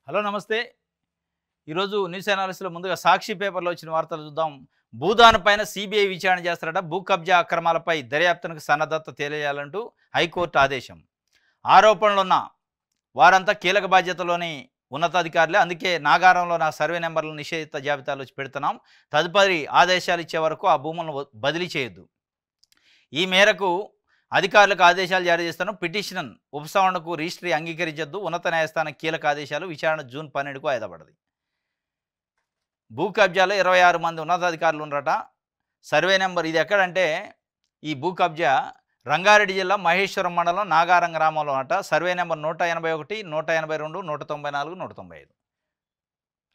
Hello నమస్తే. ఈరోజు news అనాలిసిస్‌లో ముందుగా సాక్షి పేపర్‌లో వచ్చిన వార్తలు చూద్దాం. భూదాన్ పైన సీబీఐ విచారణ చేస్తారట. భూ కబ్జా అక్రమాలపై దర్యాప్తునకు సన్నద్ధత తెలియాలంటూ హైకోర్టు ఆదేశం. ఆరోపణలున్న వారంతా కీలక బాధ్యతలోని ఉన్నతాధికారులే. అందుకే నాగారంలో నా సర్వే నెంబర్‌లను నిషేధిత జాబితాలో పెడుతున్నాం. తదుపరి ఆదేశాలు ఇచ్చే వరకు ఆ భూములను బదిలీ చేయొద్దు. ఈ మేరకు అధికారులకు ఆదేశాలు జారీ చేస్తున్నాం. పిటిషన్ ఉపసంహరణకు రిజిస్ట్రీ అంగీకరించొద్దు. ఉన్నత న్యాయస్థానం కీలక ఆదేశాలు. విచారణ జూన్ 12కు వాయిదా పడ్డది. భూ కబ్జాలో 26 మంది ఉన్నతాధికారులు ఉన్నారట. సర్వే నెంబర్ ఇది ఎక్కడంటే ఈ భూ కబ్జా రంగారెడ్డి జిల్లా మహేశ్వరం మండలం నాగారం గ్రామంలో అట. Survey number 181, 182, 194, 195.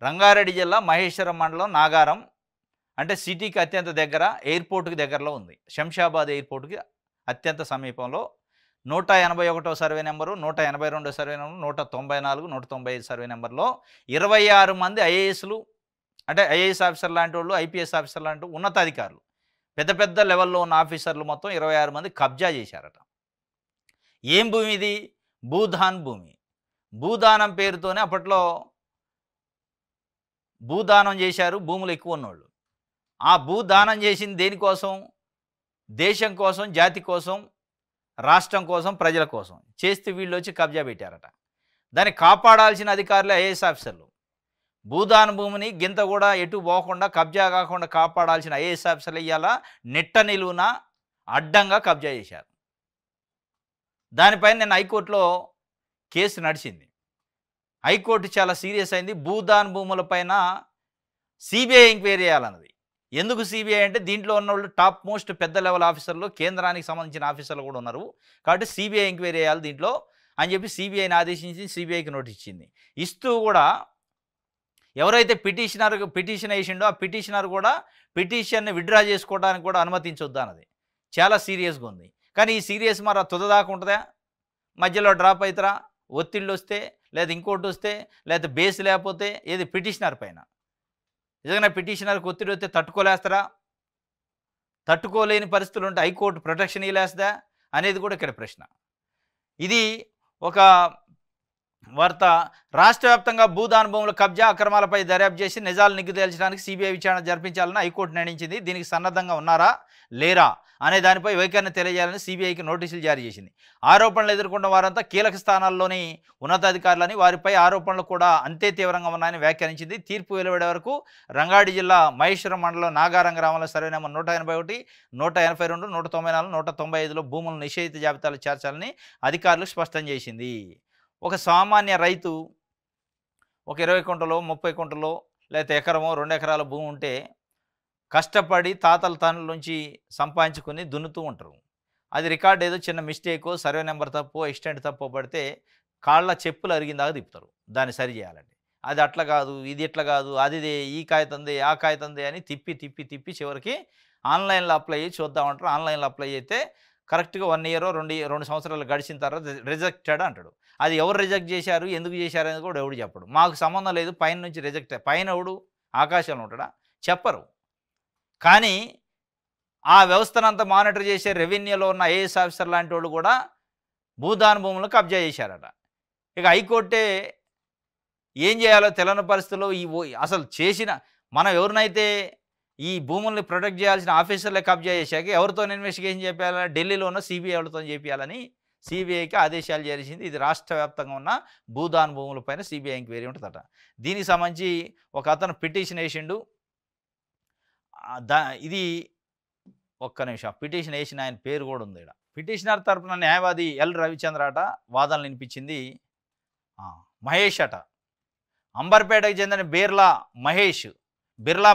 రంగారెడ్డి జిల్లా మహేశ్వరం మండలం నాగారం అంటే సిటీకి అత్యంత దగ్గర, ఎయిర్పోర్ట్‌కి దగ్గరలో ఉంది. శంషాబాద్ ఎయిర్పోర్ట్‌కి అత్యంత సమీపంలో 181వ సర్వే నెంబరు, 182వ సర్వే నెంబరు, 194, 195 సర్వే నెంబర్‌లో 26 మంది ఐఏఎస్‌లు అంటే ఐఏఎస్ ఆఫీసర్ లాంటి వాళ్ళు, ఐపీఎస్ ఆఫీసర్ లాంటి ఉన్నతాధికారులు, పెద్ద పెద్ద లెవెల్‌లో ఉన్న ఆఫీసర్లు మొత్తం 26 మంది కబ్జా చేశారట. ఏం భూమి ఇది? భూదాన్ భూమి. భూదానం పేరుతోనే అప్పట్లో భూదానం చేశారు భూములు ఎక్కువ ఉన్నోళ్ళు. ఆ భూదానం చేసింది దేనికోసం? దేశం కోసం, జాతి కోసం, రాష్ట్రం కోసం, ప్రజల కోసం చేస్తే వీళ్ళొచ్చి కబ్జా పెట్టారట. దాన్ని కాపాడాల్సిన అధికారులే ఐఏఎస్ ఆఫీసర్లు. భూదాన భూమిని గింత కూడా ఎటు పోకుండా కబ్జా కాకుండా కాపాడాల్సిన ఐఏఎస్ ఆఫీసర్లు ఇవాళ నిట్ట నిలువున అడ్డంగా కబ్జా చేశారు. దానిపైన నేను హైకోర్టులో కేసు నడిచింది. హైకోర్టు చాలా సీరియస్ అయింది. భూదాన్ భూములపైన సిబిఐ ఎంక్వైరీ చేయాలన్నది. ఎందుకు సిబిఐ అంటే దీంట్లో ఉన్న వాళ్ళు టాప్ మోస్ట్ పెద్ద లెవెల్ ఆఫీసర్లు, కేంద్రానికి సంబంధించిన ఆఫీసర్లు కూడా ఉన్నారు. కాబట్టి సిబిఐ ఎంక్వైరీ చేయాలి దీంట్లో అని చెప్పి సిబిఐని ఆదేశించి సిబిఐకి నోటీస్ ఇచ్చింది. ఇస్తూ కూడా ఎవరైతే పిటిషన్ వేసిండో ఆ పిటిషనర్ కూడా పిటిషన్ని విత్డ్రా చేసుకోవడానికి కూడా అనుమతించొద్దు అన్నది. చాలా సీరియస్గా ఉంది. కానీ ఈ సీరియస్ మరి తుదదాకా ఉంటుందా? మధ్యలో డ్రాప్ అవుతారా? ఒత్తిళ్ళు వస్తే, లేదా ఇంకోటి వస్తే, లేదా బేస్ లేకపోతే ఏది పిటిషనర్ పైన నిజంగా పిటిషనర్కి ఒత్తిడి వస్తే తట్టుకోలేస్తారా? తట్టుకోలేని పరిస్థితులు ఉంటే హైకోర్టు ప్రొటెక్షన్ ఇవ్వలేస్తుందా అనేది కూడా ఇక్కడ ప్రశ్న. ఇది ఒక వార్త. రాష్ట్ర వ్యాప్తంగా భూదాన భూముల కబ్జా అక్రమాలపై దర్యాప్తు చేసి నిజాలు నిగ్గు తేల్చడానికి సిబిఐ విచారణ జరిపించాలని హైకోర్టు నిర్ణయించింది. దీనికి సన్నద్ధంగా ఉన్నారా లేరా అనే దానిపై వైఖరిని తెలియజేయాలని సిబిఐకి నోటీసులు జారీ చేసింది. ఆరోపణలు ఎదుర్కొన్న వారంతా కీలక స్థానాల్లోని ఉన్నతాధికారులని, వారిపై ఆరోపణలు కూడా అంతే తీవ్రంగా ఉన్నాయని వ్యాఖ్యానించింది. తీర్పు వెలువడే వరకు రంగారెడ్డి జిల్లా మహేశ్వరం మండలం నాగారం గ్రామంలో సర్వే నెంబర్ 181, 182, 194, 195లో భూములను నిషేధిత జాబితాలో చేర్చాలని అధికారులు స్పష్టం చేసింది. ఒక సామాన్య రైతు ఒక 20 కుంటలో, 30 కుంటలో, లేకపోతే ఎకరమో 2 ఎకరాల భూమి ఉంటే కష్టపడి తాతల తండ్రుల నుంచి సంపాదించుకుని దున్నుతూ ఉంటారు. అది రికార్డ్ ఏదో చిన్న మిస్టేకో, సర్వే నెంబర్ తప్పో, ఎక్స్టెంట్ తప్పో పడితే కాళ్ళ చెప్పులు అరిగిందాకా తిప్పుతారు దాన్ని సరి చేయాలంటే. అది అట్లా కాదు, ఇది ఇట్లా కాదు, అదిదే, ఈ కాగితందే, ఆ కాగితందే అని తిప్పి తిప్పి తిప్పి చివరికి ఆన్లైన్లో అప్లై చేసి చూద్దామంటారు. ఆన్లైన్లో అప్లై అయితే కరెక్ట్గా 1 ఇయర్ 2 సంవత్సరాలు గడిచిన తర్వాత రిజెక్టెడ్ అంటాడు. అది ఎవరు రిజెక్ట్ చేశారు, ఎందుకు చేశారు అనేది కూడా ఎవడు చెప్పడు. మాకు సంబంధం లేదు, పైన నుంచి రిజెక్ట్. పైన ఎవడు ఆకాశంలో ఉంటాడా? చెప్పరు. కానీ ఆ వ్యవస్థనంతా మానిటర్ చేసే రెవెన్యూలో ఉన్న ఐఏఎస్ ఆఫీసర్ లాంటి వాళ్ళు కూడా భూదాన భూములను కబ్జా చేశారట. ఇక హైకోర్టే ఏం చేయాలో తెలియని పరిస్థితుల్లో అసలు చేసిన మనం ఎవరినైతే ఈ భూముల్ని ప్రొటెక్ట్ చేయాల్సిన ఆఫీసర్లే కబ్జా చేశాక ఎవరితో ఇన్వెస్టిగేషన్ చేయాలా? ఢిల్లీలో ఉన్న సిబిఐ వాళ్ళతో చేయాలని సిబిఐకి ఆదేశాలు జారీ చేసింది. ఇది రాష్ట్ర వ్యాప్తంగా ఉన్న భూదాన్ భూములపైన సిబిఐ ఎంక్వైరీ ఉంటుందట. దీనికి సంబంధించి ఒక అతను పిటిషన్ వేసిండు. ఇది ఒక్క నిమిషం, పిటిషన్ వేసిన ఆయన పేరు కూడా ఉంది ఇక్కడ. పిటిషనర్ తరపున న్యాయవాది ఎల్ రవిచంద్ర అట వాదనలు వినిపించింది. మహేష్ అట, అంబర్పేటకు చెందిన బిర్లా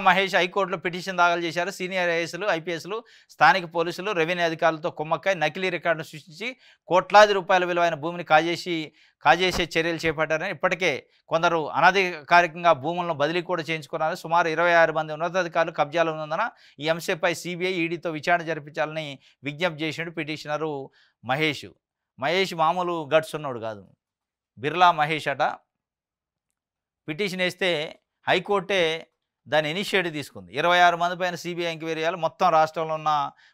మహేష్ హైకోర్టులో పిటిషన్ దాఖలు చేశారు. సీనియర్ ఐఏఎస్లు, ఐపీఎస్లు, స్థానిక పోలీసులు, రెవెన్యూ అధికారులతో కుమ్మక్కై నకిలీ రికార్డును సృష్టించి కోట్లాది రూపాయల విలువైన భూమిని కాజేసే చర్యలు చేపట్టారని, ఇప్పటికే కొందరు అనధికారికంగా భూములను బదిలీ కూడా చేయించుకున్నారు. సుమారు 26 మంది ఉన్నతాధికారులు కబ్జాలు ఉన్నందున ఈ అంశంపై సిబిఐ, ఈడీతో విచారణ జరిపించాలని విజ్ఞప్తి చేసినాడు పిటిషనరు మహేష్ మామూలు గట్స్ ఉన్నోడు కాదు. బిర్లా మహేష్ అట. పిటిషన్ వేస్తే హైకోర్టే దాన్ని ఇనిషియేటివ్ తీసుకుంది. 26 మంది పైన సిబిఐ ఎంక్వైరీ చేయాలి, మొత్తం రాష్ట్రంలో ఉన్న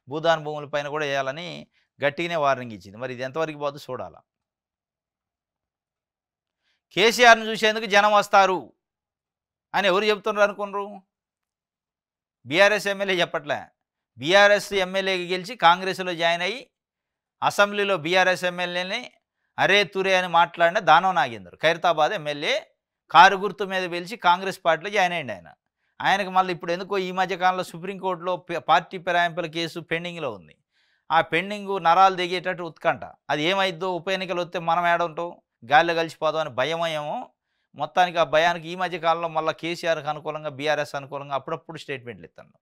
భూదాన భూములపైన కూడా వేయాలని గట్టిగానే వార్నింగ్ ఇచ్చింది. మరి ఇది ఎంతవరకు పోతుందో చూడాలి. కేసీఆర్ని చూసేందుకు జనం వస్తారు అని ఎవరు చెప్తున్నారు అనుకున్నారు? బీఆర్ఎస్ ఎమ్మెల్యే చెప్పట్లే. బీఆర్ఎస్ ఎమ్మెల్యే గెలిచి కాంగ్రెస్లో జాయిన్ అయ్యి అసెంబ్లీలో బీఆర్ఎస్ ఎమ్మెల్యేని అరే తురే అని మాట్లాడిన దానం నాగేందర్, ఖైరతాబాద్ ఎమ్మెల్యే, కారు గుర్తు మీద పిలిచి కాంగ్రెస్ పార్టీలో జాయిన్ అయ్యింది ఆయన. ఆయనకు మళ్ళీ ఇప్పుడు ఎందుకో ఈ మధ్యకాలంలో సుప్రీంకోర్టులో పార్టీ ఫిరాయింపుల కేసు పెండింగ్లో ఉంది. ఆ పెండింగు నరాలు దిగేటట్టు ఉత్కంఠ. అది ఏమైద్దో, ఉప ఎన్నికలు వస్తే మనం ఏడుంటాం, గాలిలో కలిసిపోదాం అని భయం ఏమో. మొత్తానికి ఆ భయానికి ఈ మధ్యకాలంలో మళ్ళీ కేసీఆర్కి అనుకూలంగా బీఆర్ఎస్ అనుకూలంగా అప్పుడప్పుడు స్టేట్మెంట్లు ఇస్తాను.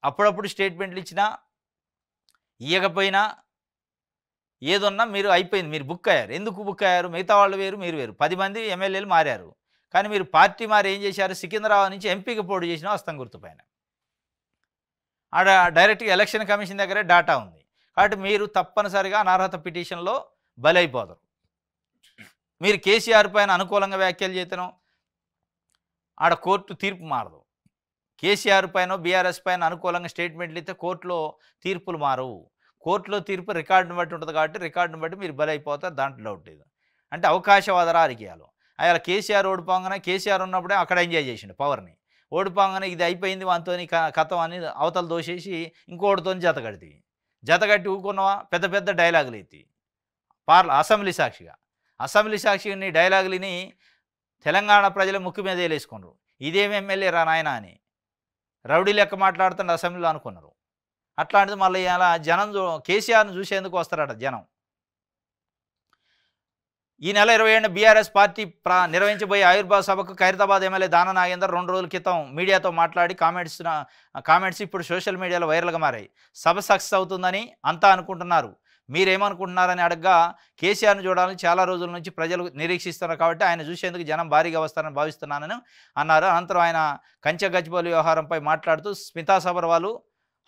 అప్పుడప్పుడు స్టేట్మెంట్లు ఇచ్చినా ఇవ్వకపోయినా ఏదన్నా మీరు అయిపోయింది, మీరు బుక్ అయ్యారు. ఎందుకు బుక్ అయ్యారు? మిగతా వాళ్ళు వేరు, మీరు వేరు. 10 మంది ఎమ్మెల్యేలు మారారు. కానీ మీరు పార్టీ మారి ఏం చేశారు? సికింద్రాబాద్ నుంచి ఎంపీకి పోటీ చేసిన హస్తం గుర్తుపైన ఆడ డైరెక్ట్గా ఎలక్షన్ కమిషన్ దగ్గరే డాటా ఉంది. కాబట్టి మీరు తప్పనిసరిగా అనర్హత పిటిషన్లో బలైపోతారు. మీరు కేసీఆర్ పైన అనుకూలంగా వ్యాఖ్యలు చేతను ఆడ కోర్టు తీర్పు మారదు. కేసీఆర్ పైన బీఆర్ఎస్ పైన అనుకూలంగా స్టేట్మెంట్లు ఇస్తే కోర్టులో తీర్పులు మారవు. కోర్టులో తీర్పు రికార్డును బట్టి ఉంటుంది కాబట్టి రికార్డును బట్టి మీరు బలైపోతారు. దాంట్లో డౌట్ లేదు. అంటే అవకాశవాద రాజకీయాలు. అలా కేసీఆర్ ఓడిపోగానే, కేసీఆర్ ఉన్నప్పుడే అక్కడ ఎంజాయ్ చేసిండు పవర్ని. ఓడిపోగానే ఇది అయిపోయింది వానితోని కథం అని అవతల దోసేసి ఇంకోటితో జతగట్టి ఊకున్నవా పెద్ద పెద్ద డైలాగులు ఎత్తి అసెంబ్లీ సాక్షిగా నీ డైలాగులని తెలంగాణ ప్రజల ముక్కు మీద వేలేసుకున్నారు. ఇదేమి ఎమ్మెల్యే రా నాయన అని రౌడీ లెక్క మాట్లాడుతుండే అసెంబ్లీలో అనుకున్నారు. అట్లాంటిది మళ్ళీ అలా జనం కేసీఆర్ను చూసేందుకు వస్తారట జనం. ఈ నెల 27న బీఆర్ఎస్ పార్టీ నిర్వహించబోయే ఆవిర్భావ సభకు ఖైరతాబాద్ ఎమ్మెల్యే దానం నాగేందర్ 2 రోజుల క్రితం మీడియాతో మాట్లాడి కామెంట్స్ ఇప్పుడు సోషల్ మీడియాలో వైరల్గా మారాయి. సభ సక్సెస్ అవుతుందని అంతా అనుకుంటున్నారు, మీరేమనుకుంటున్నారని అడగ్గా, కేసీఆర్ను చూడాలని చాలా రోజుల నుంచి ప్రజలు నిరీక్షిస్తున్నారు కాబట్టి ఆయన చూసేందుకు జనం భారీగా వస్తారని భావిస్తున్నానని అన్నారు. అనంతరం ఆయన కంచె గచ్చిబౌలి వ్యవహారంపై మాట్లాడుతూ స్మితా సబర్వాల్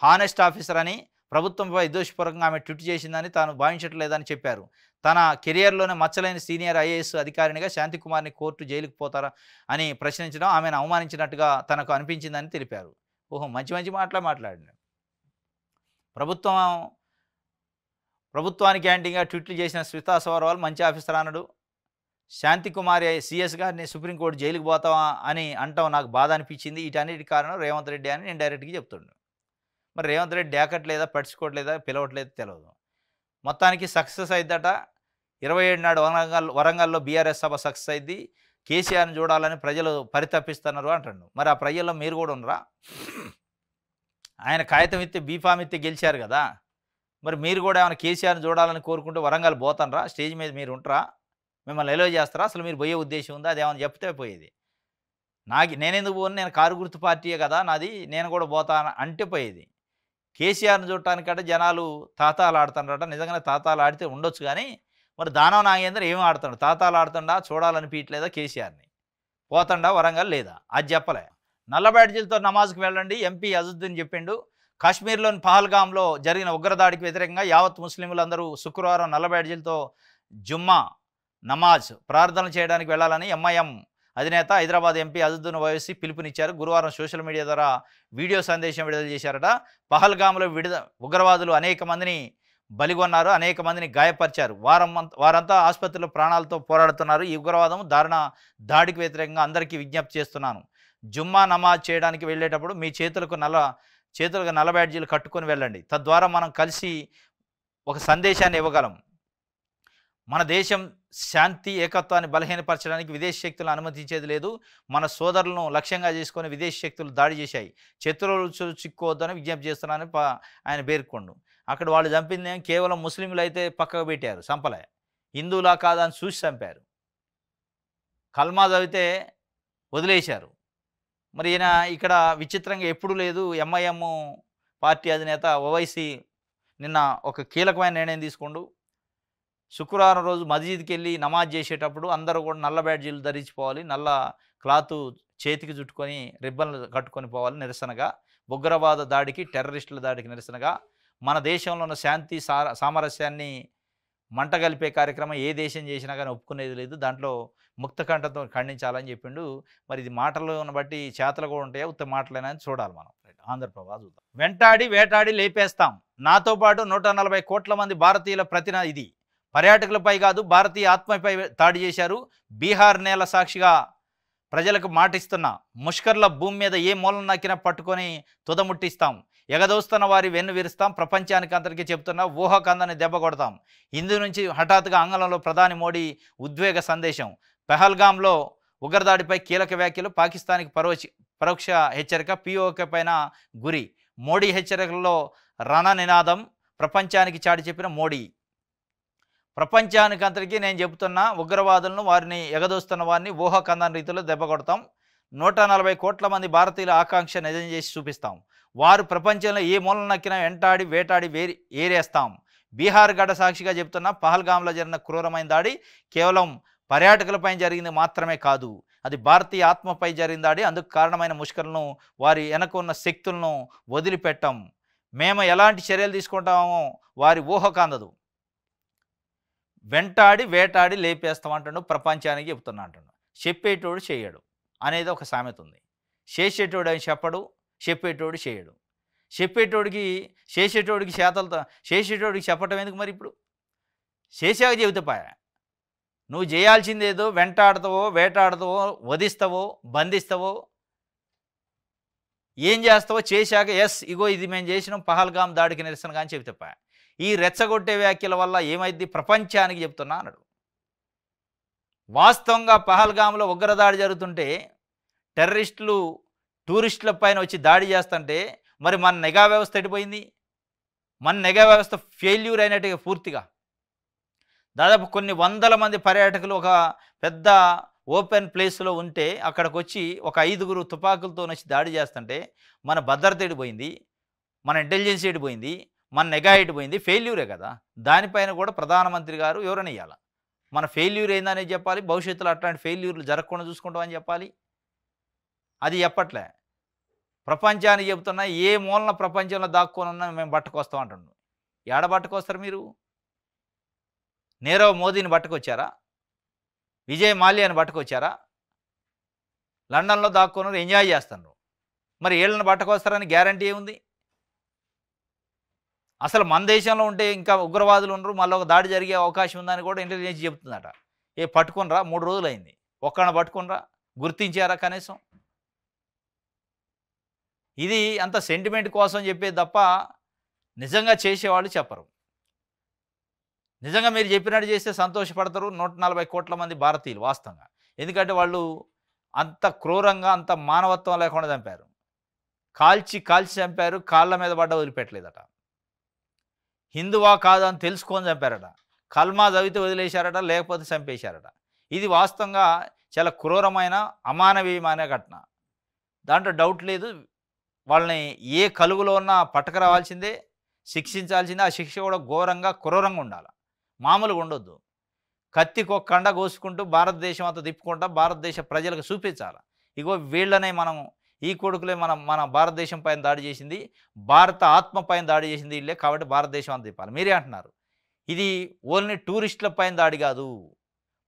హానెస్ట్ ఆఫీసర్ అని, ప్రభుత్వంపై దోషపూర్వకంగా ఆమె ట్వీట్ చేసిందని తాను భావించట్లేదని చెప్పారు. తన కెరియర్లోనే మచ్చలేని సీనియర్ ఐఏఎస్ అధికారినిగా శాంతికుమార్ని కోర్టు జైలుకు పోతారా అని ప్రశ్నించడం ఆమెను అవమానించినట్టుగా తనకు అనిపించిందని తెలిపారు. ఓహో, మంచి మాట్లాడిన ప్రభుత్వానికి యాంటీగా ట్వీట్లు చేసిన స్మితా సబర్వాల్ మంచి ఆఫీసర్ అన్నాడు. శాంతికుమారి సిఎస్ గారిని సుప్రీంకోర్టు జైలుకు పోతావా అని అంటాం నాకు బాధ అనిపించింది. వీటన్నిటి కారణం రేవంత్ రెడ్డి అని నేను డైరెక్ట్గా చెప్తుండే. మరి రేవంత్ రెడ్డి డేకట్లేదా, పట్టించుకోవట్లేదా, పిలవట్లేదు తెలియదు. మొత్తానికి సక్సెస్ అయిద్దట. 27 నాడు వరంగల్లో బీఆర్ఎస్ సభ సక్సెస్ అయింది. కేసీఆర్ని చూడాలని ప్రజలు పరితపిస్తున్నారు అంటాడు. మరి ఆ ప్రజల్లో మీరు కూడా ఉండరా? ఆయన కాగితం ఇస్తే బీఫామ్ ఇస్తే గెలిచారు కదా. మరి మీరు కూడా ఏమైనా కేసీఆర్ని చూడాలని కోరుకుంటూ వరంగల్ పోతానరా? స్టేజ్ మీద మీరు ఉంటారా? మిమ్మల్ని ఎలో చేస్తారా? అసలు మీరు పోయే ఉద్దేశం ఉందా? అది ఏమైనా చెప్తే పోయేది. నేనెందుకు పోను, నేను కారు గుర్తు పార్టీయే కదా నాది, నేను కూడా పోతాను అంటే పోయేది. కేసీఆర్ని చూడటానికంటే జనాలు తాతాలు ఆడుతున్నారట. నిజంగానే తాతాలు ఆడితే ఉండొచ్చు, కానీ మరి దానం నాగేందర్ ఏమి ఆడుతున్నాడు? తాతాలు ఆడుతుండా? చూడాలనిపించలేదా కేసీఆర్ని? పోతండా వరంగల్ లేదా? అది చెప్పలే. నల్ల బ్యాడ్జీలతో నమాజ్కి వెళ్ళండి ఎంపీ అజుద్దీన్ చెప్పిండు. కాశ్మీర్లోని పహల్గామ్లో జరిగిన ఉగ్రదాడికి వ్యతిరేకంగా యావత్ ముస్లింలందరూ శుక్రవారం నల్ల బ్యాడ్జీలతో జుమ్మా నమాజ్ ప్రార్థనలు చేయడానికి వెళ్లాలని ఎంఐఎం అధినేత హైదరాబాద్ ఎంపీ అజుద్దీన్ ఓవైసీ పిలుపునిచ్చారు. గురువారం సోషల్ మీడియా ద్వారా వీడియో సందేశం విడుదల చేశారట. పహల్గామ్లో ఉగ్రవాదులు అనేక మందిని బలిగొన్నారు, అనేక మందిని గాయపరిచారు. వారంతా ఆసుపత్రిలో ప్రాణాలతో పోరాడుతున్నారు. ఈ ఉగ్రవాదం దాడికి వ్యతిరేకంగా అందరికీ విజ్ఞప్తి చేస్తున్నాను. జుమ్మా నమాజ్ చేయడానికి వెళ్ళేటప్పుడు మీ చేతులకు నల్ల బ్యాడ్జీలు కట్టుకొని వెళ్ళండి. తద్వారా మనం కలిసి ఒక సందేశాన్ని ఇవ్వగలం. మన దేశం శాంతి ఏకత్వాన్ని బలహీనపరచడానికి విదేశీ శక్తులను అనుమతించేది లేదు. మన సోదరులను లక్ష్యంగా చేసుకొని విదేశీ శక్తులు దాడి చేశాయి. శత్రువులు చిక్కోవద్దని విజ్ఞప్తి చేస్తున్నానని ఆయన పేర్కొండు. అక్కడ వాళ్ళు చంపింది కేవలం ముస్లింలు అయితే పక్కకు పెట్టారు, చంపలే. హిందువులా కాదని చూసి చంపారు. కల్మా చదివితే వదిలేశారు. మరి ఈయన ఇక్కడ విచిత్రంగా ఎప్పుడూ లేదు. ఎంఐఎం పార్టీ అధినేత ఓవైసీ నిన్న ఒక కీలకమైన నిర్ణయం తీసుకుండు. శుక్రవారం రోజు మస్జిద్కి వెళ్ళి నమాజ్ చేసేటప్పుడు అందరూ కూడా నల్ల బ్యాడ్జీలు ధరించిపోవాలి, నల్ల క్లాతు చేతికి చుట్టుకొని రిబ్బన్లు కట్టుకొని పోవాలి. నిరసనగా ఉగ్రవాద దాడికి, టెర్రరిస్టుల దాడికి నిరసనగా మన దేశంలో ఉన్న శాంతి సామరస్యాన్ని మంటగలిపే కార్యక్రమం ఏ దేశం చేసినా కానీ ఒప్పుకునేది లేదు. దాంట్లో ముక్తకంఠంతో ఖండించాలని చెప్పిండు. మరి ఇది మాటలను బట్టి చేతలు కూడా ఉంటాయా, ఉత్త మాటలేనా అని చూడాలి మనం. ఆంధ్రప్రభ చూద్దాం. వెంటాడి వేటాడి లేపేస్తాం, నాతో పాటు 140 కోట్ల మంది భారతీయుల ప్రతిన ఇది పర్యాటకులపై కాదు భారతీయ ఆత్మపై దాడి చేశారు. బీహార్ నేల సాక్షిగా ప్రజలకు మాటిస్తున్నా, ముష్కర్ల భూమి మీద ఏ మూలన నక్కినా పట్టుకొని తుదముట్టిస్తాం, ఎగదోస్తున్న వారి వెన్ను విరుస్తాం, ప్రపంచానికి అందరికీ చెబుతున్నా ఊహకందని దెబ్బ కొడతాం. హిందూ నుంచి హఠాత్తుగా ఆంగ్లంలో ప్రధాని మోడీ ఉద్వేగ సందేశం. పెహల్గాంలో ఉగ్రదాడిపై కీలక వ్యాఖ్యలు, పాకిస్తాన్కి పరోక్ష హెచ్చరిక, పిఓకే పైన గురి. మోడీ హెచ్చరికల్లో రణ నినాదం, ప్రపంచానికి చాటి చెప్పిన మోడీ. ప్రపంచానికి అంతటికీ నేను చెబుతున్నా, ఉగ్రవాదులను వారిని ఎగదోస్తున్న వారిని ఊహకందని రీతిలో దెబ్బ కొడతాం. 140 కోట్ల మంది భారతీయుల ఆకాంక్ష నిజం చేసి చూపిస్తాం. వారు ప్రపంచంలో ఏ మూలన నక్కినా వెంటాడి వేటాడి ఏరేస్తాం. బీహార్ గడ్డ సాక్షిగా చెబుతున్నా, పహల్గాంలో జరిగిన క్రూరమైన దాడి కేవలం పర్యాటకులపై జరిగింది మాత్రమే కాదు, అది భారతీయ ఆత్మపై జరిగిన దాడి. అందుకు కారణమైన ముష్కరులను, వారి వెనక ఉన్న శక్తులను వదిలిపెట్టాం. మేము ఎలాంటి చర్యలు తీసుకుంటామో వారి ఊహకు అందదు. వెంటాడి వేటాడి లేపేస్తామంటాడు, ప్రపంచానికి చెప్తున్నా అంటాడు. చెప్పేటోడు చేయడు అనేది ఒక సామెత ఉంది. చేసేటోడు అని చెప్పడు, చెప్పేటోడు చేయడు. చేసేటోడికి చేతలతో చేసేటోడికి చెప్పటం ఎందుకు మరి? ఇప్పుడు చేసాక చెబితే పాయ. నువ్వు చేయాల్సిందేదో వెంటాడుతావో, వేటాడుతావో, వధిస్తావో, బంధిస్తావో, ఏం చేస్తావో చేశాక ఎస్ ఇగో ఇది మేము చేసినాం పహల్గాం దాడికి నిరసనగా అని చెబితే పాయ. ఈ రెచ్చగొట్టే వ్యాఖ్యల వల్ల ఏమైంది? ప్రపంచానికి చెప్తున్నా అన్నాడు. వాస్తవంగా పహల్గాంలో ఉగ్రదాడి జరుగుతుంటే టెర్రరిస్టులు టూరిస్టుల పైన వచ్చి దాడి చేస్తుంటే మరి మన నిఘా వ్యవస్థ ఎడిపోయింది? మన నిఘా వ్యవస్థ ఫెయిల్యూర్ అయినట్టుగా పూర్తిగా. దాదాపు కొన్ని వందల మంది పర్యాటకులు ఒక పెద్ద ఓపెన్ ప్లేస్లో ఉంటే అక్కడికి వచ్చి ఒక 5గురు తుపాకులతో వచ్చి దాడి చేస్తుంటే మన భద్రత ఎడిపోయింది, మన ఇంటెలిజెన్స్ ఎడిపోయింది, మన నిఘా ఎడిపోయింది. ఫెయిల్యూరే కదా. దానిపైన కూడా ప్రధానమంత్రి గారు ఎవరైనా ఇవ్వాలి, మన ఫెయిల్యూర్ ఏందనేది చెప్పాలి, భవిష్యత్తులో అట్లాంటి ఫెయిల్యూర్లు జరగకుండా చూసుకుంటామని చెప్పాలి. అది చెప్పట్లే. ప్రపంచానికి చెబుతున్నా, ఏ మూలన ప్రపంచంలో దాక్కొని ఉన్నా మేము పట్టుకొస్తాం అంటున్నాం. ఏడ పట్టుకొస్తారు మీరు? నీరవ్ మోదీని పట్టుకొచ్చారా? విజయ్ మాల్యాని పట్టుకొచ్చారా? లండన్లో దాక్కున్నారు, ఎంజాయ్ చేస్తున్నారు. మరి వీళ్ళని పట్టుకొస్తారని గ్యారంటీ ఏముంది? అసలు మన దేశంలో ఉంటే ఇంకా ఉగ్రవాదులు ఉండరు, మళ్ళీ ఒక దాడి జరిగే అవకాశం ఉందని కూడా ఇంటెలిజెన్స్ చెబుతుందట. పట్టుకునరా? 3 రోజులు అయింది, ఒక్కడిని పట్టుకునరా? గుర్తించారా కనీసం? ఇది అంత సెంటిమెంట్ కోసం చెప్పేది తప్ప నిజంగా చేసేవాళ్ళు చెప్పరు. నిజంగా మీరు చెప్పినట్టు చేస్తే సంతోషపడతారు 140 కోట్ల మంది భారతీయులు వాస్తవంగా. ఎందుకంటే వాళ్ళు అంత క్రూరంగా, అంత మానవత్వం లేకుండా చంపారు. కాల్చి చంపారు, కాళ్ళ మీద పడ్డ వదిలిపెట్టలేదట. హిందువా కాదా అని తెలుసుకొని చంపారట. కల్మా చదివితే వదిలేశారట, లేకపోతే చంపేశారట. ఇది వాస్తవంగా చాలా క్రూరమైన అమానవీయమైన ఘటన, దాంట్లో డౌట్ లేదు. వాళ్ళని ఏ కలుగులో ఉన్నా పట్టుకురావాల్సిందే, శిక్షించాల్సిందే. ఆ శిక్ష కూడా ఘోరంగా క్రూరంగా ఉండాలి, మామూలుగా ఉండొద్దు. కత్తికి కండ కోసుకుంటూ భారతదేశం అంతా తిప్పుకుంటా భారతదేశ ప్రజలకు చూపించాలి, ఇగో వీళ్ళనే మనం, ఈ కొడుకులే మన భారతదేశం పైన దాడి చేసింది, భారత ఆత్మ పైన దాడి చేసింది వీళ్ళే, కాబట్టి భారతదేశం అంతా తిప్పాలి. మీరే అంటున్నారు ఇది ఓన్లీ టూరిస్టుల పైన దాడి కాదు,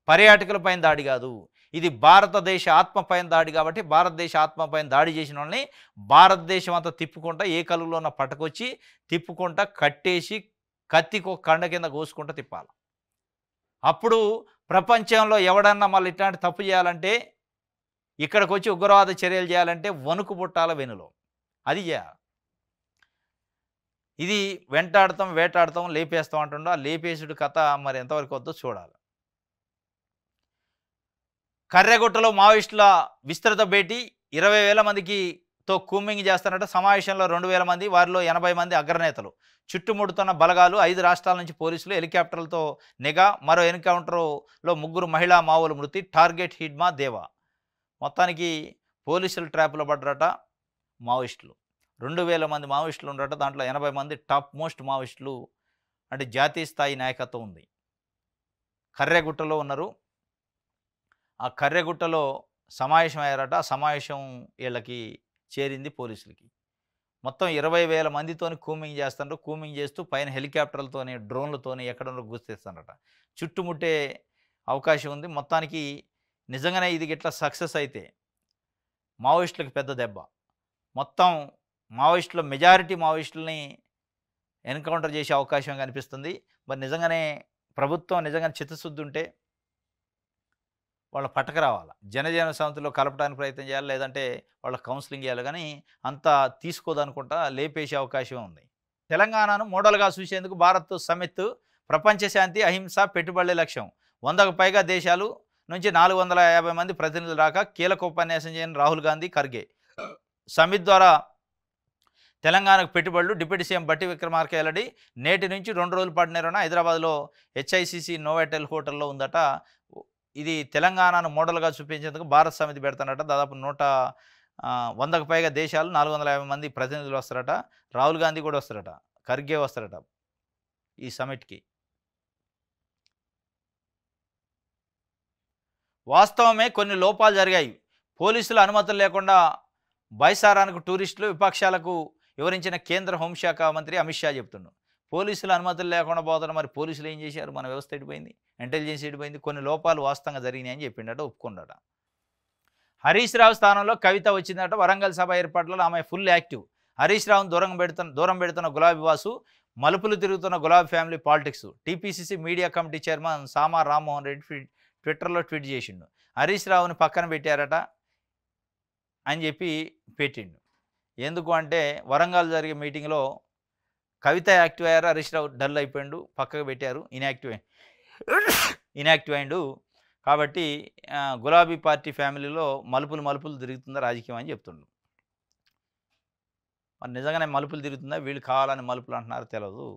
పర్యాటకుల పైన దాడి కాదు, ఇది భారతదేశ ఆత్మ పైన దాడి. కాబట్టి భారతదేశ ఆత్మ పైన దాడి చేసిన వాళ్ళని భారతదేశం అంతా తిప్పుకుంటా, ఏ కలుగులో ఉన్న పట్టుకొచ్చి తిప్పుకుంటా కట్టేసి కత్తికి ఒక కండ కింద కోసుకుంటూ తిప్పాలి. అప్పుడు ప్రపంచంలో ఎవడన్నా మళ్ళీ ఇట్లాంటి తప్పు చేయాలంటే, ఇక్కడికి వచ్చి ఉగ్రవాద చర్యలు చేయాలంటే వణుకు పుట్టాల వెనులో, అది చేయాలి. ఇది వెంటాడతాం, వేటాడతాం, లేపేస్తాం అంటుండో, ఆ లేపేసుడు కథ మరి ఎంతవరకు వద్దో చూడాలి. కర్రెగుట్టలో మావోయిస్టుల విస్తృత భేటీ, 20,000 మందికితో కూంబింగ్ చేస్తారట. సమావేశంలో 2,000 మంది, వారిలో 80 మంది అగ్రనేతలు. చుట్టుముడుతున్న బలగాలు, 5 రాష్ట్రాల నుంచి పోలీసులు, హెలికాప్టర్లతో నిఘా. మరో ఎన్కౌంటర్లో 3 మహిళా మావోలు మృతి. టార్గెట్ హిడ్మా దేవా. మొత్తానికి పోలీసులు ట్రాప్లో పడ్డరట మావోయిస్టులు. 2,000 మంది మావోయిస్టులు ఉండరట. దాంట్లో 80 మంది టాప్ మోస్ట్ మావోయిస్టులు, అంటే జాతీయ స్థాయి నాయకత్వం ఉంది. కర్రెగుట్టలో ఉన్నారు. ఆ కర్రెగుట్టలో సమావేశం అయ్యారట. ఆ సమావేశం వీళ్ళకి చేరింది పోలీసులకి. మొత్తం 20,000 మందితోని కూంబింగ్ చేస్తున్నారు. కూంబింగ్ చేస్తూ పైన హెలికాప్టర్లతోని, డ్రోన్లతోని ఎక్కడో గుర్తిస్తారట. చుట్టుముట్టే అవకాశం ఉంది. మొత్తానికి నిజంగానే ఇది ఇట్లా సక్సెస్ అయితే మావోయిస్టులకు పెద్ద దెబ్బ. మొత్తం మావోయిస్టుల మెజారిటీ మావోయిస్టులని ఎన్కౌంటర్ చేసే అవకాశం కనిపిస్తుంది. మరి నిజంగానే ప్రభుత్వం నిజంగా చిత్తశుద్ధి ఉంటే వాళ్ళ పట్టకరావాలి. జనజీవన సమితిలో కలపడానికి ప్రయత్నం చేయాలి. లేదంటే వాళ్ళకి కౌన్సెలింగ్ చేయాలి. కానీ అంత తీసుకోదనుకుంటా లేపేసే అవకాశం ఉంది. తెలంగాణను మోడల్‌గా చూసేందుకు భారత్ సమ్మిట్ ప్రపంచ శాంతి, అహింస, పెట్టుబడులే లక్ష్యం. 100కు పైగా దేశాలు నుంచి 450 మంది ప్రతినిధులు రాక కీలక ఉపన్యాసం చేయని రాహుల్ గాంధీ, ఖర్గే. సమ్మిట్ ద్వారా తెలంగాణకు పెట్టుబడులు డిప్యూటీ సీఎం బట్టి విక్రమార్క వెల్లడి. నేటి నుంచి 2 రోజుల పాటు నిర్వహణ హైదరాబాద్లో హెచ్ఐసిసి నోవాటెల్ హోటల్లో ఉందట. ఇది తెలంగాణను మోడల్‌గా చూపించేందుకు భారత్ సమితి పెడతానట. దాదాపు 100కు పైగా దేశాలు 450 మంది ప్రతినిధులు వస్తారట. రాహుల్ గాంధీ కూడా వస్తారట. ఖర్గే వస్తారట ఈ సమిట్‌కి. వాస్తవమే కొన్ని లోపాలు జరిగాయి. పోలీసుల అనుమతులు లేకుండా బైసారానికి టూరిస్టులు విపక్షాలకు వివరించిన కేంద్ర హోంశాఖ మంత్రి అమిత్ షా చెప్తుండు. పోలీసుల అనుమతులు లేకుండా పోతున్న మరి పోలీసులు ఏం చేశారు? మన వ్యవస్థ ఎడిపోయింది, ఇంటెలిజెన్స్ ఎడిపోయింది. కొన్ని లోపాలు వాస్తవంగా జరిగినాయని చెప్పిండట, ఒప్పుకున్నాడట. హరీష్ రావు స్థానంలో కవిత వచ్చిందట. వరంగల్ సభ ఏర్పాట్లలో ఆమె ఫుల్ యాక్టివ్. హరీష్ రావును దూరం పెడుతున్న గులాబీ వాసు, మలుపులు తిరుగుతున్న గులాబీ family politics. TPCC media committee chairman Sama Rammohan Reddy ట్విట్టర్లో ట్వీట్ చేసిండు. హరీష్ రావుని పక్కన పెట్టారట అని చెప్పి పెట్టిండు. ఎందుకు అంటే వరంగల్ జరిగే మీటింగ్లో కవిత యాక్టివ్ అయ్యారు, హరీష్ రావు డల్ అయిపోయిండు, పక్కకు పెట్టారు, ఇన్యాక్టివ్ అయిండు. కాబట్టి గులాబీ పార్టీ ఫ్యామిలీలో మలుపులు తిరుగుతుందా రాజకీయం అని చెప్తుండు. మరి నిజంగానే మలుపులు తిరుగుతుందా, వీళ్ళు కావాలని మలుపులు అంటున్నారో తెలియదు.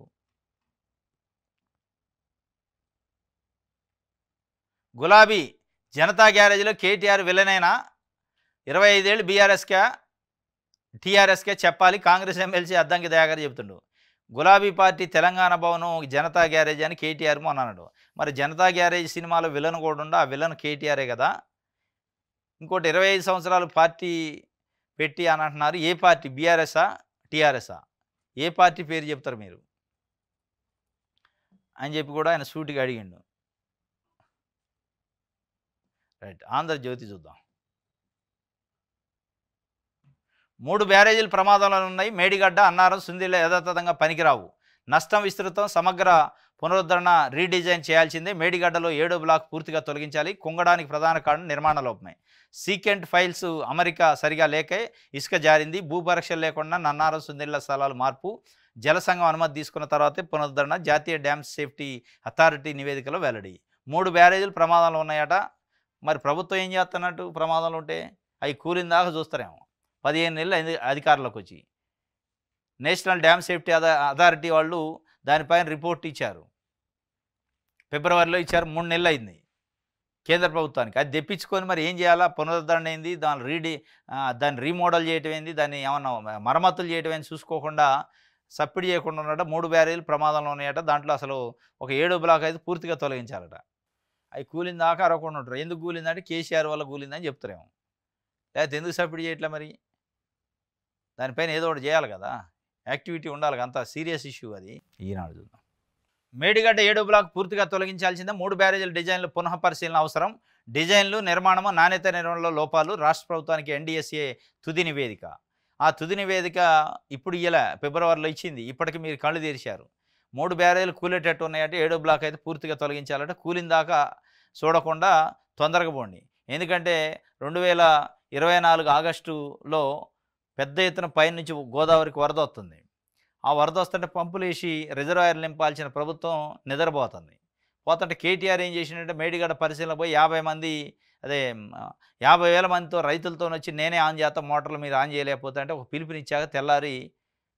గులాబీ జనతా గ్యారేజ్లో కేటీఆర్ విలనైనా 25 ఏళ్ళు టీఆర్ఎస్కే చెప్పాలి కాంగ్రెస్ ఎమ్మెల్సీ అద్దంకి దయాకర్ చెబుతుండు. గులాబీ పార్టీ తెలంగాణ భవనం జనతా గ్యారేజ్ అని కేటీఆర్ అన్నాడు. మరి జనతా గ్యారేజ్ సినిమాలో విలన్ కూడా ఉండు, ఆ విలన్ కేటీఆరే కదా. ఇంకోటి 25 సంవత్సరాలు పార్టీ పెట్టి అని అంటున్నారు. ఏ పార్టీ? బీఆర్ఎస్ఆ, టీఆర్ఎస్ఆ? ఏ పార్టీ పేరు చెప్తారు మీరు అని చెప్పి కూడా ఆయన సూటిగా అడిగిండు. రైట్, ఆంధ్రజ్యోతి చూద్దాం. 3 బ్యారేజీలు ప్రమాదంలో ఉన్నాయి. మేడిగడ్డ, అన్నారం, సుందిళ్ళ యథాతథంగా పనికిరావు. నష్టం విస్తృతం, సమగ్ర పునరుద్ధరణ, రీడిజైన్ చేయాల్సిందే. మేడిగడ్డలో 7వ బ్లాక్ పూర్తిగా తొలగించాలి. కుంగడానికి ప్రధాన కారణం నిర్మాణ లోపమే. సీకెంట్ ఫైల్స్ అమరిక సరిగా లేకే ఇసుక జారింది. భూపరీక్షలు లేకుండా నన్నారం, సుందిళ్ళ స్థలాలు మార్పు. జలసంఘం అనుమతి తీసుకున్న తర్వాతే పునరుద్ధరణ. జాతీయ డ్యామ్ సేఫ్టీ అథారిటీ నివేదికలో వెల్లడి. 3 బ్యారేజీలు ప్రమాదంలో ఉన్నాయట. మరి ప్రభుత్వం ఏం చేస్తున్నట్టు? ప్రమాదంలో ఉంటే అవి కూలిన దాకా చూస్తారేమో. 15 నెలలు అయింది అధికారంలోకి వచ్చి. నేషనల్ డ్యామ్ సేఫ్టీ అథారిటీ వాళ్ళు దానిపైన రిపోర్ట్ ఇచ్చారు. ఫిబ్రవరిలో ఇచ్చారు. 3 నెలలు అయింది కేంద్ర ప్రభుత్వానికి. అది తెప్పించుకొని మరి ఏం చేయాలా? పునరుద్ధరణ ఏంది, దాన్ని రీమోడల్ చేయటం ఏంది, దాన్ని ఏమన్నా మరమ్మతులు చేయటం ఏంది చూసుకోకుండా సబ్సిడీ చేయకుండా ఉన్నట. 3 బ్యారేజీలు ప్రమాదంలో ఉన్నాయట. దాంట్లో అసలు ఒక 7వ బ్లాక్ అయితే పూర్తిగా తొలగించాలట. అవి కూలిన దాకా అరవకుండా ఉంటారు. ఎందుకు కూలిందంటే కేసీఆర్ వల్ల కూలిందని చెప్తారేమో. లేకపోతే ఎందుకు సబ్సిడీ చేయట్లే? మరి దానిపైన ఏదో ఒకటి చేయాలి కదా, యాక్టివిటీ ఉండాలి. అంత సీరియస్ ఇష్యూ అది. ఈనాడు చూద్దాం. మేడిగడ్డ 7వ బ్లాక్ పూర్తిగా తొలగించాల్సిందే. 3 బ్యారేజీల డిజైన్లు పునః పరిశీలన అవసరం. డిజైన్లు, నిర్మాణము, నాణ్యత నిర్వహణలో లోపాలు. రాష్ట్ర ప్రభుత్వానికి ఎన్డీఎస్ఏ తుది నివేదిక. ఆ తుది నివేదిక ఇప్పుడు ఫిబ్రవరిలో ఇచ్చింది. ఇప్పటికి మీరు కళ్ళు తెరిచారు. 3 బ్యారేజీలు కూలేటట్టు ఉన్నాయంటే 7వ బ్లాక్ అయితే పూర్తిగా తొలగించాలంటే కూలిన దాకా చూడకుండా తొందరగా పోండి. ఎందుకంటే 2024 ఆగస్టులో పెద్ద ఎత్తున పైనుంచి గోదావరికి వరద వస్తుంది. ఆ వరద వస్తుంటే పంపులు వేసి రిజర్వాయర్లు నింపాల్సిన ప్రభుత్వం నిద్రపోతుంది. పోతుంటే కేటీఆర్ ఏం చేసిందంటే మేడిగడ్డ పరిశీలన పోయి 50,000 మందితో రైతులతో వచ్చి నేనే ఆన్ చేస్తాను మోటార్లు, మీరు ఆన్ చేయలేకపోతే అంటే ఒక పిలుపునిచ్చాక తెల్లారి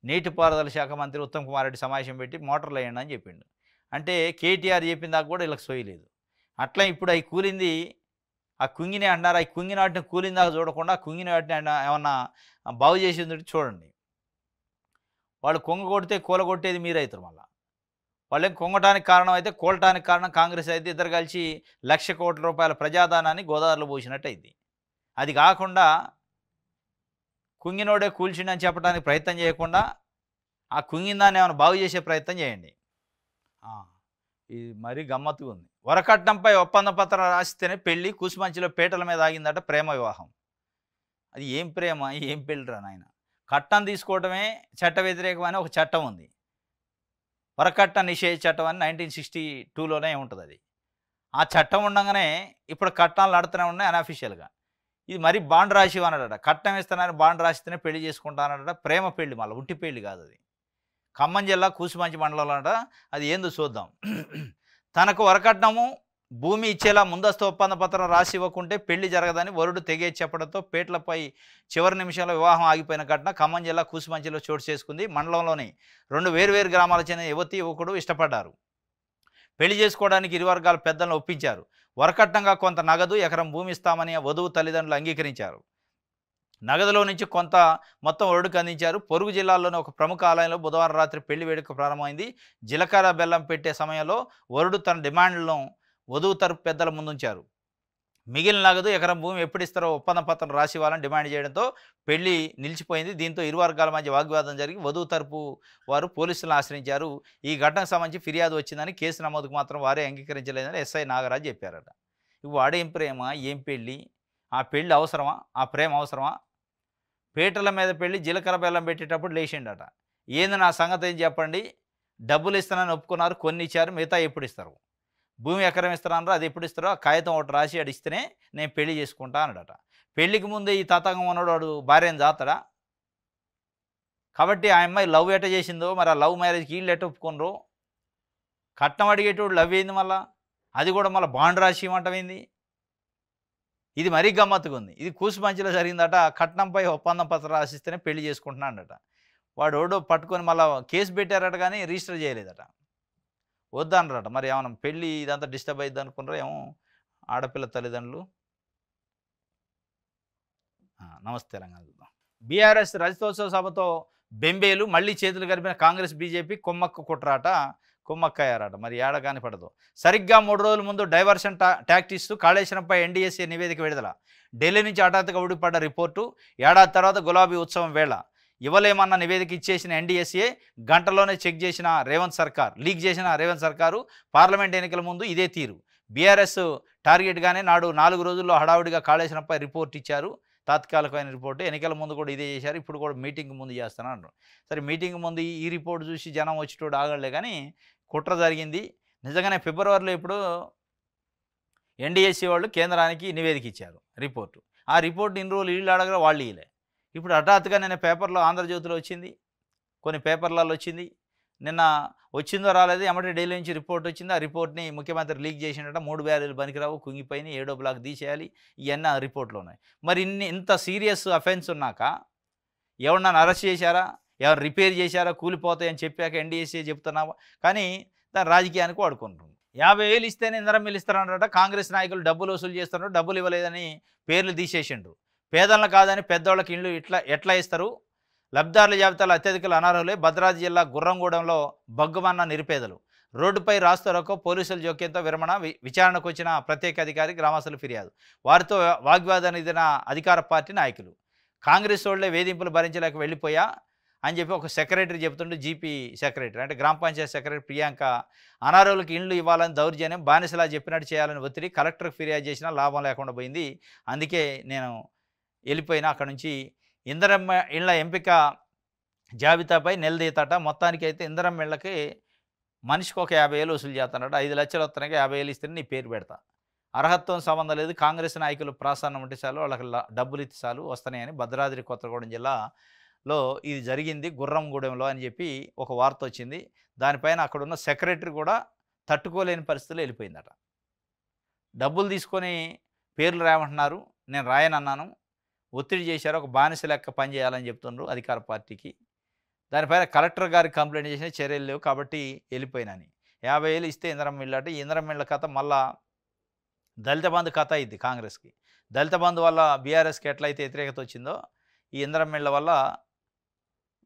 నీటిపారుదల శాఖ మంత్రి ఉత్తమ్ కుమార్ రెడ్డి సమావేశం పెట్టి మోటార్లు వేయండి అని చెప్పిండు. అంటే కేటీఆర్ చెప్పిన దాకా కూడా వీళ్ళకి సోయలేదు. అట్లా ఇప్పుడు అవి కూలింది, ఆ కుంగినే అంటున్నారు. అవి కుంగిన వాటిని కూలిన దాకా చూడకుండా కుంగిన వాటిని ఏమన్నా బాగు చేసింది చూడండి. వాళ్ళు కొంగ కొడితే కూలగొట్టేది మీరైతారు. మళ్ళీ వాళ్ళు కొంగటానికి కారణం అయితే కూలటానికి కారణం కాంగ్రెస్ అయితే. ఇద్దరు కలిసి 1,00,000 కోట్ల రూపాయల ప్రజాదానాన్ని గోదావరిలో పోసినట్టు అయింది. అది కాకుండా కుంగినోడే కూల్చిండని చెప్పడానికి ప్రయత్నం చేయకుండా ఆ కుంగిందాన్ని ఏమైనా బాగు చేసే ప్రయత్నం చేయండి. ఇది మరీ గమ్మత్తుగా ఉంది. వరకట్నంపై ఒప్పంద పత్రం రాసిస్తేనే పెళ్లి. కూసుమంచిలో పీటల మీద ఆగిందట ప్రేమ వివాహం. అది ఏం ప్రేమ, ఏం పెళ్ళిరా నాయన. కట్నం తీసుకోవడమే చట్ట వ్యతిరేకమైన ఒక చట్టం ఉంది. వరకట్న నిషేధ చట్టం అని 1962లోనే ఉంటుంది అది. ఆ చట్టం ఉండంగానే ఇప్పుడు కట్నాలు నడుతూనే ఉన్నాయి అన్అఫీషియల్‌గా. ఇది మరీ బాండ్ రాసి అన్నాడట. కట్నం ఇస్తానని బాండ్ రాసిస్తేనే పెళ్లి చేసుకుంటా అన్నాడట. ప్రేమ పెళ్లి మళ్ళా ఉట్టి పెళ్లి కాదది. ఖమ్మం జిల్లా కూసుమంచి మండలంలో అట. అది ఏందో చూద్దాం. తనకు వరకట్నము, భూమి ఇచ్చేలా ముందస్తు ఒప్పంద పత్రం రాసి ఇవ్వకుంటే పెళ్లి జరగదని వరుడు తెగేసి చెప్పడంతో పేట్లపై చివరి నిమిషంలో వివాహం ఆగిపోయిన ఘటన ఖమ్మం జిల్లా కూసుమంచిలో చోటు చేసుకుంది. మండలంలోని 2 వేర్వేరు గ్రామాలకు చెందిన యువతి, యువకుడు ఇష్టపడ్డారు. పెళ్లి చేసుకోవడానికి ఇరు వర్గాల పెద్దలను ఒప్పించారు. వరకట్నంగా కొంత నగదు, ఎకరం భూమి ఇస్తామని వధువు తల్లిదండ్రులు అంగీకరించారు. నగదులో నుంచి కొంత మొత్తం వరుడికి అందించారు. పొరుగు జిల్లాల్లోని ఒక ప్రముఖ ఆలయంలో బుధవారం రాత్రి పెళ్లి వేడుక ప్రారంభమైంది. జీలకర్ర బెల్లం పెట్టే సమయంలో వరుడు తన డిమాండ్లను వధువు తరపు పెద్దల ముందుంచారు. మిగిలిన నగదు, ఎకరం భూమి ఎప్పుడిస్తారో ఒప్పంద పత్రం రాసి ఇవ్వాలని డిమాండ్ చేయడంతో పెళ్లి నిలిచిపోయింది. దీంతో ఇరు వర్గాల మధ్య వాగ్వాదం జరిగి వధువు తరపు వారు పోలీసులను ఆశ్రయించారు. ఈ ఘటనకు సంబంధించి ఫిర్యాదు వచ్చిందని, కేసు నమోదుకు మాత్రం వారే అంగీకరించలేదని ఎస్ఐ నాగరాజు చెప్పారట. ఇవి వాడేం ప్రేమ, ఏం పెళ్ళి, ఆ పెళ్ళి అవసరమా, ఆ ప్రేమ అవసరమా? పీటల మీద పెళ్ళి జీలకర్ర బెల్లం పెట్టేటప్పుడు లేచిండట. ఏంది నా సంగతి ఏం చెప్పండి, డబ్బులు ఇస్తానని ఒప్పుకున్నారు, కొన్ని ఇచ్చారు, మిగతా ఎప్పుడు ఇస్తారు? భూమి ఎకరం ఇస్తానన్నారు, అది ఎప్పుడు ఇస్తారో ఆ కాగితం ఒకటి రాసి అడి ఇస్తేనే నేను పెళ్లి చేసుకుంటా అన్నాడట. పెళ్లికి ముందే ఈ తతంగం ఉన్నాడు వాడు భార్యను జాతడా? కాబట్టి ఆ అమ్మాయి లవ్ ఎట్ట చేసిందో మరి ఆ లవ్ మ్యారేజ్కి వీళ్ళు ఎట్ట ఒప్పుకునరు? కట్నం అడిగేటోడు లవ్ ఏంది మళ్ళా? అది కూడా మళ్ళీ బాండ్ రాసి ఇవ్వటమైంది. ఇది మరీ గమ్మత్తుగా ఉంది. ఇది కూసుమంచిలో జరిగిందట. కట్నంపై ఒప్పందం పత్రం రాసిస్తేనే పెళ్లి చేసుకుంటున్నాడట. వాడు ఓడో పట్టుకొని మళ్ళీ కేసు పెట్టారట, కానీ రిజిస్టర్ చేయలేదట. వద్దన్నారట. మరి ఏమన్నా పెళ్ళి ఇదంతా డిస్టర్బ్ అయ్యిద్ది అనుకున్నారా ఏమో ఆడపిల్ల తల్లిదండ్రులు. నమస్తే తెలంగాణ చూద్దాం. బీఆర్ఎస్ రజతోత్సవ సభతో బెంబేలు, మళ్ళీ చేతులు కలిపిన కాంగ్రెస్ బీజేపీ కుమ్మక్కయ్యారట. మరి ఏడ కాని పడదు. సరిగ్గా 3 రోజుల ముందు డైవర్షన్ టాక్టిక్స్ కాళేశ్వరంపై ఎన్డీఎస్ఏ నివేదిక విడుదల. ఢిల్లీ నుంచి హఠాత్తుగా ఊడిపడ్డ రిపోర్టు. ఏడాది తర్వాత గులాబీ ఉత్సవం వేళ ఇవ్వలేమన్న నివేదిక ఇచ్చేసిన ఎన్డీఎస్ఏ గంటలోనే లీక్ చేసిన రేవంత్ సర్కారు పార్లమెంట్ ఎన్నికల ముందు ఇదే తీరు. బీఆర్ఎస్ టార్గెట్గానే నాడు 4 రోజుల్లో హడావుడిగా కాళేశ్వరంపై రిపోర్ట్ ఇచ్చారు. తాత్కాలికమైన రిపోర్టు. ఎన్నికల ముందు కూడా ఇదే చేశారు. ఇప్పుడు కూడా మీటింగ్ ముందు చేస్తాను. సరే, మీటింగ్ ముందు ఈ రిపోర్ట్ చూసి జనం వచ్చేటోడు ఆగలే, కానీ కుట్ర జరిగింది. నిజంగానే ఫిబ్రవరిలో ఇప్పుడు ఎన్డీఎస్సీ వాళ్ళు కేంద్రానికి నివేదిక ఇచ్చారు, రిపోర్టు. ఆ రిపోర్ట్ ఇన్ని రోజులు వీళ్ళు అడగరా, వాళ్ళు ఇవ్వలే. ఇప్పుడు హఠాత్తుగా నిన్న పేపర్లో, ఆంధ్రజ్యోతిలో వచ్చింది, కొన్ని పేపర్లలో వచ్చింది. నిన్న వచ్చిందో రాలేదు, ఎమ్మటే ఢిల్లీ నుంచి రిపోర్ట్ వచ్చింది. ఆ రిపోర్ట్ని ముఖ్యమంత్రి లీక్ చేసినట్ట. 3 బ్యారెలు పనికిరావు, కుంగిపోయినాయి, 7వ బ్లాక్ తీసేయాలి, ఇవన్నీ ఆ రిపోర్ట్లో ఉన్నాయి. మరి ఇంత సీరియస్ అఫెన్స్ ఉన్నాక ఎవరన్నా అరెస్ట్ చేశారా, ఎవరు రిపేర్ చేశారా, కూలిపోతాయని చెప్పాక ఎన్డీఎస్ఏ చెప్తున్నావా? కానీ దాని రాజకీయానికి వాడుకుంటుంది. 50,000 ఇస్తేనే ఇందిరమ్మ ఇస్తారన్నట. కాంగ్రెస్ నాయకులు డబ్బులు వసూలు చేస్తున్నారు, డబ్బులు ఇవ్వలేదని పేర్లు తీసేసిండ్రు. పేదలను కాదని పెద్దోళ్ళకి ఇళ్ళు ఎట్లా ఇస్తారు? లబ్ధిదారుల జాబితాలో అత్యధికులు అనర్హులే. భద్రాద్రి జిల్లా గుర్రంగూడెంలో బగ్గుమన్న నిరుపేదలు. రోడ్డుపై రాస్తారోకో, పోలీసుల జోక్యంతో విరమణ. విచారణకు వచ్చిన ప్రత్యేక అధికారి, గ్రామస్తుల ఫిర్యాదు. వారితో వాగ్వాదానికి దిగిన అధికార పార్టీ నాయకులు. కాంగ్రెస్ వాళ్ళే వేధింపులు భరించలేక వెళ్ళిపోయా అని చెప్పి ఒక సెక్రటరీ చెబుతుండే. జీపీ సెక్రటరీ అంటే గ్రామ పంచాయతీ సెక్రటరీ ప్రియాంక అనర్హులకు ఇండ్లు ఇవ్వాలని దౌర్జన్యం, బానిసలా చెప్పినట్టు చేయాలని ఒత్తిడి. కలెక్టర్కి ఫిర్యాదు చేసినా లాభం లేకుండా పోయింది. అందుకే నేను వెళ్ళిపోయినా అక్కడ నుంచి. ఇందిరమ్మ ఇళ్ల ఎంపిక జాబితాపై నిలదీతట. మొత్తానికి అయితే ఇందిరమ్మ ఇళ్ళకి మనిషికి ఒక 50,000 వసూలు చేస్తానట. 5 లక్షలు వస్తున్నాయి, 50,000 ఇస్తేనే నీ పేరు పెడతా. అర్హతతో సంబంధం లేదు, కాంగ్రెస్ నాయకులు ప్రాసన్నం ఉంటే చాలు, వాళ్ళకి డబ్బులు ఇస్తే చాలు వస్తున్నాయని భద్రాద్రి కొత్తగూడెం జిల్లాలో ఇది జరిగింది, గుర్రంగూడెంలో అని చెప్పి ఒక వార్త వచ్చింది. దానిపైన అక్కడున్న సెక్రటరీ కూడా తట్టుకోలేని పరిస్థితుల్లో వెళ్ళిపోయిందట. డబ్బులు తీసుకొని పేర్లు రాయమంటున్నారు, నేను రాయనన్నాను, ఒత్తిడి చేశారు, ఒక బానిస లెక్క పనిచేయాలని చెప్తున్నారు అధికార పార్టీకి. దానిపైన కలెక్టర్ గారికి కంప్లైంట్ చేసిన, చర్యలు లేవు కాబట్టి వెళ్ళిపోయినని. 50,000 ఇస్తే ఇందిరమ్మ ఇల్లు అంటే, ఇందిరమ్మ ఇళ్ళ కథ మళ్ళా దళిత బంధు కథ అయింది కాంగ్రెస్కి. దళిత బంధు వల్ల బీఆర్ఎస్కి ఎట్లయితే వ్యతిరేకత వచ్చిందో, ఈ ఇందిరమ్మ ఇళ్ళ వల్ల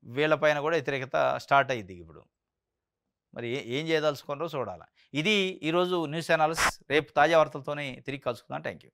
వీళ్ళపైన కూడా వ్యతిరేకత స్టార్ట్ అయ్యింది ఇప్పుడు. మరి ఏం చేయదలుచుకున్నారో చూడాలి. ఇది ఈరోజు న్యూస్ ఛానల్స్. రేపు తాజా వార్తలతోనే తిరిగి కలుసుకుందాం. Thank you.